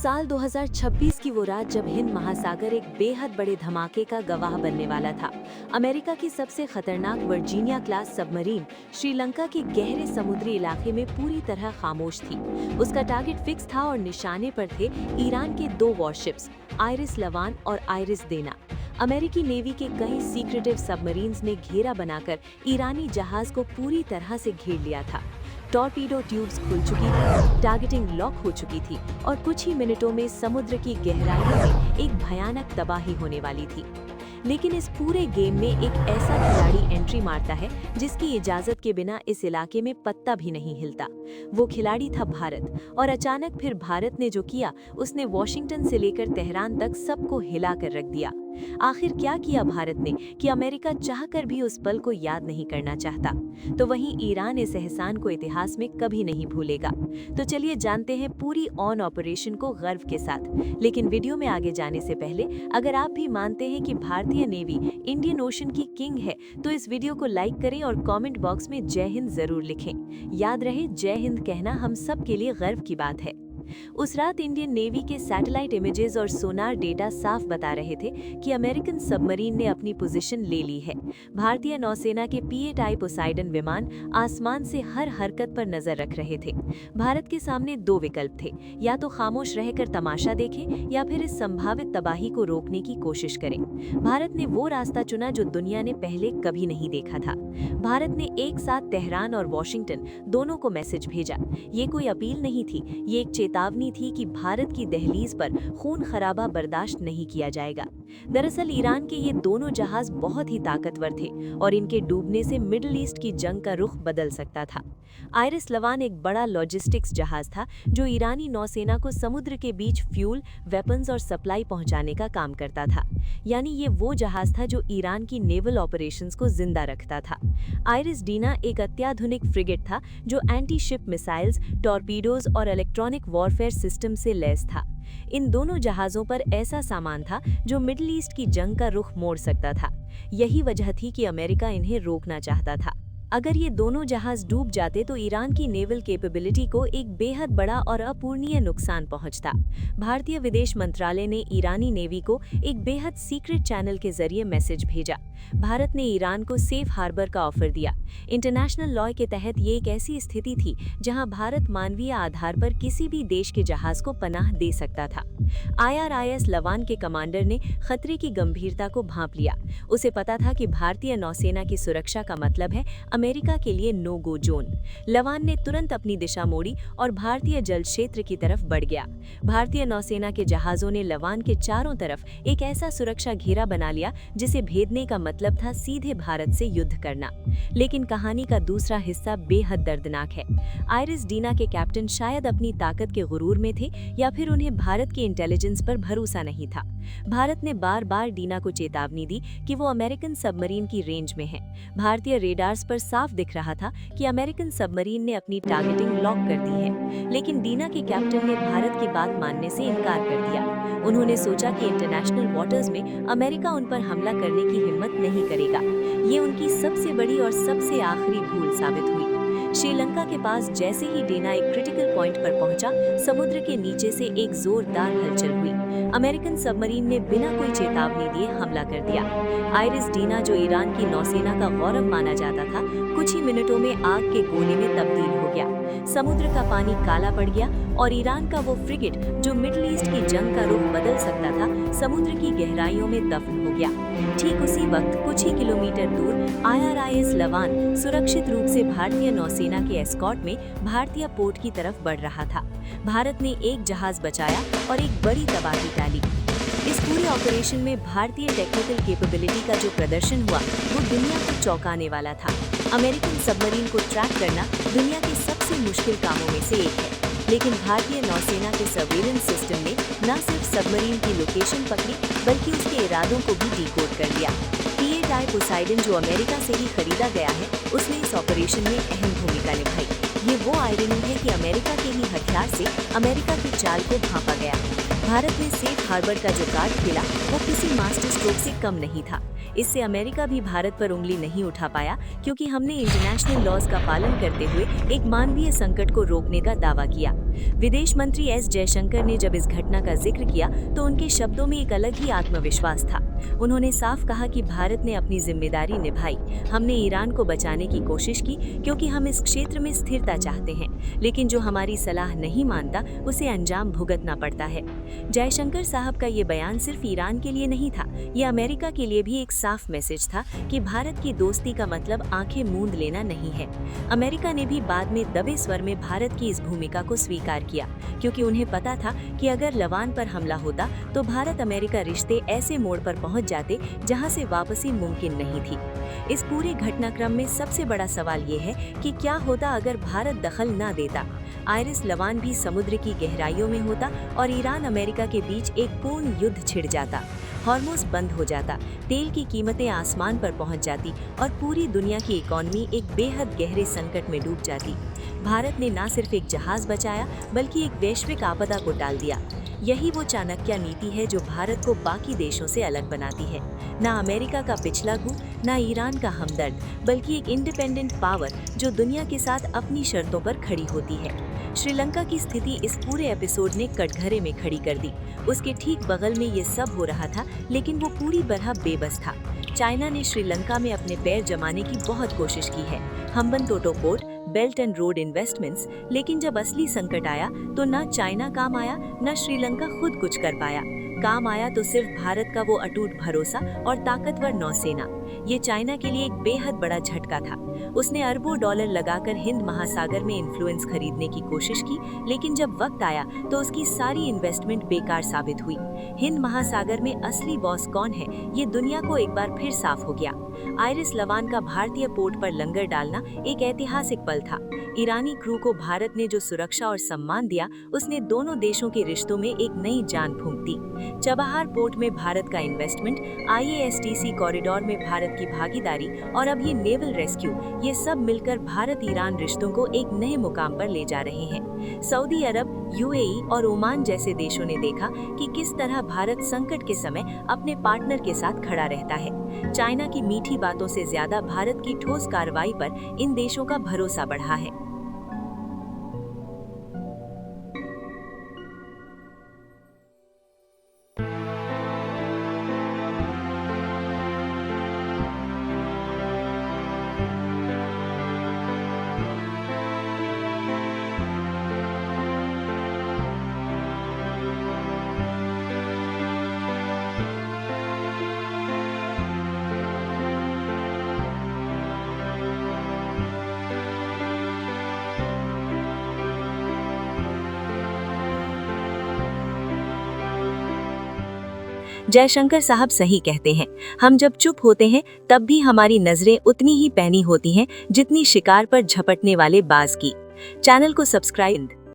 साल 2026 की वो रात जब हिंद महासागर एक बेहद बड़े धमाके का गवाह बनने वाला था। अमेरिका की सबसे खतरनाक वर्जीनिया क्लास सबमरीन श्रीलंका के गहरे समुद्री इलाके में पूरी तरह खामोश थी। उसका टारगेट फिक्स था और निशाने पर थे ईरान के दो वॉरशिप्स, आइरिस लवान और आइरिस देना। अमेरिकी नेवी के कई सीक्रेटिव सबमरीन्स ने घेरा बनाकर ईरानी जहाज को पूरी तरह से घेर लिया था। टॉर्पीडो ट्यूब्स खुल चुकी थी, टारगेटिंग लॉक हो चुकी थी और कुछ ही मिनटों में समुद्र की गहराइयों में एक भयानक तबाही होने वाली थी। लेकिन इस पूरे गेम में एक ऐसा खिलाड़ी एंट्री मारता है जिसकी इजाजत के बिना इस इलाके में पत्ता भी नहीं हिलता। वो खिलाड़ी था भारत, और अचानक फिर भारत ने जो किया उसने वॉशिंगटन से लेकर तेहरान तक सबको हिला कर रख दिया। आखिर क्या किया भारत ने कि अमेरिका चाहकर भी उस पल को याद नहीं करना चाहता? तो वहीं ईरान इस एहसान को इतिहास में कभी नहीं भूलेगा। तो चलिए जानते हैं पूरी ऑन ऑपरेशन को गर्व के साथ। लेकिन वीडियो में आगे जाने से पहले अगर आप भी मानते हैं कि भारतीय नेवी इंडियन ओशन की किंग है तो इस वीडियो को लाइक करें और कमेंट बॉक्स में जय हिंद जरूर लिखें। याद रहे, जय हिंद कहना हम सब के लिए गर्व की बात है। उस रात इंडियन नेवी के सैटेलाइट इमेजेस और सोनार डेटा साफ बता रहे थे कि अमेरिकन सबमरीन ने अपनी पोजीशन ले ली है। भारतीय नौसेना के P-8I पोसाइडन विमान आसमान से हर हरकत पर नजर रख रहे थे। भारत के सामने दो विकल्प थे, या तो खामोश रहकर तमाशा देखें या फिर इस संभावित तबाही को रोकने की कोशिश करें। भारत ने वो रास्ता चुना जो दुनिया ने पहले कभी नहीं देखा था। भारत ने एक साथ तेहरान और वॉशिंगटन दोनों को मैसेज भेजा। ये कोई अपील नहीं थी, ये एक चेतावनी थी कि भारत की दहलीज पर खून खराबा बर्दाश्त नहीं किया जाएगा। दरअसल ईरान के ये दोनों जहाज बहुत ही ताकतवर थे और इनके डूबने से मिडिल ईस्ट की जंग का रुख बदल सकता था। आइरिस लवान एक बड़ा लॉजिस्टिक्स जहाज था जो ईरानी नौसेना को समुद्र के बीच फ्यूल, वेपन्स और सप्लाई पहुंचाने का काम करता था। यानी ये वो जहाज था जो ईरान की नेवल ऑपरेशंस को जिंदा रखता था। आइरिस डीना एक अत्याधुनिक फ्रिगेट था जो एंटी शिप मिसाइल्स, टॉर्पीडोज और इलेक्ट्रॉनिक वॉरफेयर सिस्टम से लैस था। इन दोनों जहाज़ों पर ऐसा सामान था जो मिडिल ईस्ट की जंग का रुख मोड़ सकता था। यही वजह थी कि अमेरिका इन्हें रोकना चाहता था। अगर ये दोनों जहाज डूब जाते तो ईरान की नेवल कैपेबिलिटी को एक बेहद बड़ा और अपूरणीय नुकसान पहुंचता। भारतीय विदेश मंत्रालय ने ईरानी नेवी को एक बेहद सीक्रेट चैनल के जरिए मैसेज भेजा। भारत ने ईरान को सेफ हार्बर का ऑफर दिया। इंटरनेशनल लॉ के तहत ये एक ऐसी स्थिति थी जहां भारत मानवीय आधार पर किसी भी देश के जहाज को पनाह दे सकता था। IRIS लवान के कमांडर ने खतरे की गंभीरता को भांप लिया। उसे पता था कि भारतीय नौसेना की सुरक्षा का मतलब है अमेरिका के लिए नो गो जोन। लवान ने तुरंत अपनी दिशा मोड़ी और भारतीय जल क्षेत्र की तरफ बढ़ गया। भारतीय नौसेना के जहाजों ने लवान के चारों तरफ एक ऐसा सुरक्षा घेरा बना लिया जिसे भेदने का मतलब था सीधे भारत से युद्ध करना। लेकिन कहानी का दूसरा हिस्सा बेहद दर्दनाक है। आइरिस डीना के कैप्टन शायद अपनी ताकत के गुरूर में थे या फिर उन्हें भारत के इंटेलिजेंस पर भरोसा नहीं था। भारत ने बार बार डीना को चेतावनी दी कि वो अमेरिकन सबमरीन की रेंज में है। भारतीय रेडार्स पर साफ दिख रहा था कि अमेरिकन सबमरीन ने अपनी टारगेटिंग लॉक कर दी है। लेकिन डीना के कैप्टन ने भारत की बात मानने से इनकार कर दिया। उन्होंने सोचा कि इंटरनेशनल वाटर्स में अमेरिका उन पर हमला करने की हिम्मत नहीं करेगा। ये उनकी सबसे बड़ी और सबसे आखिरी भूल साबित हुई। श्रीलंका के पास जैसे ही डीना एक क्रिटिकल पॉइंट पर पहुंचा, समुद्र के नीचे से एक जोरदार हलचल हुई। अमेरिकन सबमरीन ने बिना कोई चेतावनी दिए हमला कर दिया। आइरिस डीना, जो ईरान की नौसेना का गौरव माना जाता था, कुछ ही मिनटों में आग के गोले में तब्दील हो गया। समुद्र का पानी काला पड़ गया और ईरान का वो फ्रिगेट जो मिडिल ईस्ट की जंग का रुख बदल सकता था, समुद्र की गहराइयों में दफन हो गया। ठीक उसी वक्त कुछ ही किलोमीटर दूर IRIS लवान सुरक्षित रूप से भारतीय नौसेना के एस्कॉर्ट में भारतीय पोर्ट की तरफ बढ़ रहा था। भारत ने एक जहाज बचाया और एक बड़ी तबाही टाली। इस पूरे ऑपरेशन में भारतीय टेक्निकल कैपेबिलिटी का जो प्रदर्शन हुआ वो दुनिया को चौंकाने वाला था। अमेरिकन सबमरीन को ट्रैक करना दुनिया के सबसे मुश्किल कामों में से एक है, लेकिन भारतीय नौसेना के सर्वेलेंस सिस्टम ने न सिर्फ सबमरीन की लोकेशन पकड़ी बल्कि उसके इरादों को भी डिकोड कर लिया। P-8I पोसाइडन, जो अमेरिका से ही खरीदा गया है, उसने इस ऑपरेशन में अहम भूमिका निभाई। ये वो आयरनी है कि अमेरिका के ही हथियार से अमेरिका की चाल को भांपा गया। भारत ने सेफ हार्बर का जो कार्ड खेला वो किसी मास्टर स्ट्रोक से कम नहीं था। इससे अमेरिका भी भारत पर उंगली नहीं उठा पाया, क्योंकि हमने इंटरनेशनल लॉज का पालन करते हुए एक मानवीय संकट को रोकने का दावा किया। विदेश मंत्री एस जयशंकर ने जब इस घटना का जिक्र किया तो उनके शब्दों में एक अलग ही आत्मविश्वास था। उन्होंने साफ कहा कि भारत ने अपनी जिम्मेदारी निभाई। हमने ईरान को बचाने की कोशिश की, क्योंकि हम इस क्षेत्र में स्थिरता चाहते हैं, लेकिन जो हमारी सलाह नहीं मानता उसे अंजाम भुगतना पड़ता है। जयशंकर साहब का ये बयान सिर्फ ईरान के लिए नहीं था, ये अमेरिका के लिए भी एक साफ मैसेज था कि भारत की दोस्ती का मतलब आंखें मूंद लेना नहीं है। अमेरिका ने भी बाद में दबे स्वर में भारत की इस भूमिका को स्वीकार किया, क्योंकि उन्हें पता था कि अगर लवान पर हमला होता तो भारत अमेरिका रिश्ते ऐसे मोड़ पर पहुंच जाते जहां से वापसी मुमकिन नहीं थी। इस पूरे घटनाक्रम में सबसे बड़ा सवाल ये है कि क्या होता अगर भारत दखल न देता। आइरिस लवान भी समुद्र की गहराइयों में होता और ईरान अमेरिका के बीच एक पूर्ण युद्ध छिड़ जाता। हॉर्मुज़ बंद हो जाता, तेल की कीमतें आसमान पर पहुंच जाती और पूरी दुनिया की इकोनॉमी एक बेहद गहरे संकट में डूब जाती। भारत ने न सिर्फ एक जहाज बचाया, बल्कि एक वैश्विक आपदा को टाल दिया। यही वो चाणक्य नीति है जो भारत को बाकी देशों से अलग बनाती है। ना अमेरिका का पिछला गू, ना ईरान का हमदर्द, बल्कि एक इंडिपेंडेंट पावर जो दुनिया के साथ अपनी शर्तों पर खड़ी होती है। श्रीलंका की स्थिति इस पूरे एपिसोड ने कटघरे में खड़ी कर दी। उसके ठीक बगल में ये सब हो रहा था, लेकिन वो पूरी तरह बेबस था। चाइना ने श्रीलंका में अपने पैर जमाने की बहुत कोशिश की है, Hambantota port, belt and road investments, लेकिन जब असली संकट आया तो ना चाइना काम आया, ना श्रीलंका खुद कुछ कर पाया। काम आया तो सिर्फ भारत का वो अटूट भरोसा और ताकतवर नौसेना। ये चाइना के लिए एक बेहद बड़ा झटका था। उसने अरबों डॉलर लगाकर हिंद महासागर में इन्फ्लुएंस खरीदने की कोशिश की, लेकिन जब वक्त आया तो उसकी सारी इन्वेस्टमेंट बेकार साबित हुई। हिंद महासागर में असली बॉस कौन है, ये दुनिया को एक बार फिर साफ हो गया। आइरिस लवान का भारतीय पोर्ट पर लंगर डालना एक ऐतिहासिक पल था। ईरानी क्रू को भारत ने जो सुरक्षा और सम्मान दिया, उसने दोनों देशों के रिश्तों में एक नई जान फूंक दी। चबहार पोर्ट में भारत का इन्वेस्टमेंट, IASTC कॉरिडोर में भारत की भागीदारी और अब ये नेवल रेस्क्यू, ये सब मिलकर भारत ईरान रिश्तों को एक नए मुकाम पर ले जा रहे हैं। सऊदी अरब, UAE और ओमान जैसे देशों ने देखा कि किस तरह भारत संकट के समय अपने पार्टनर के साथ खड़ा रहता है। चाइना की मीठी बातों से ज्यादा भारत की ठोस कार्रवाई पर इन देशों का भरोसा बढ़ा है। जयशंकर साहब सही कहते हैं, हम जब चुप होते हैं तब भी हमारी नजरें उतनी ही पैनी होती हैं जितनी शिकार पर झपटने वाले बाज की। चैनल को सब्सक्राइब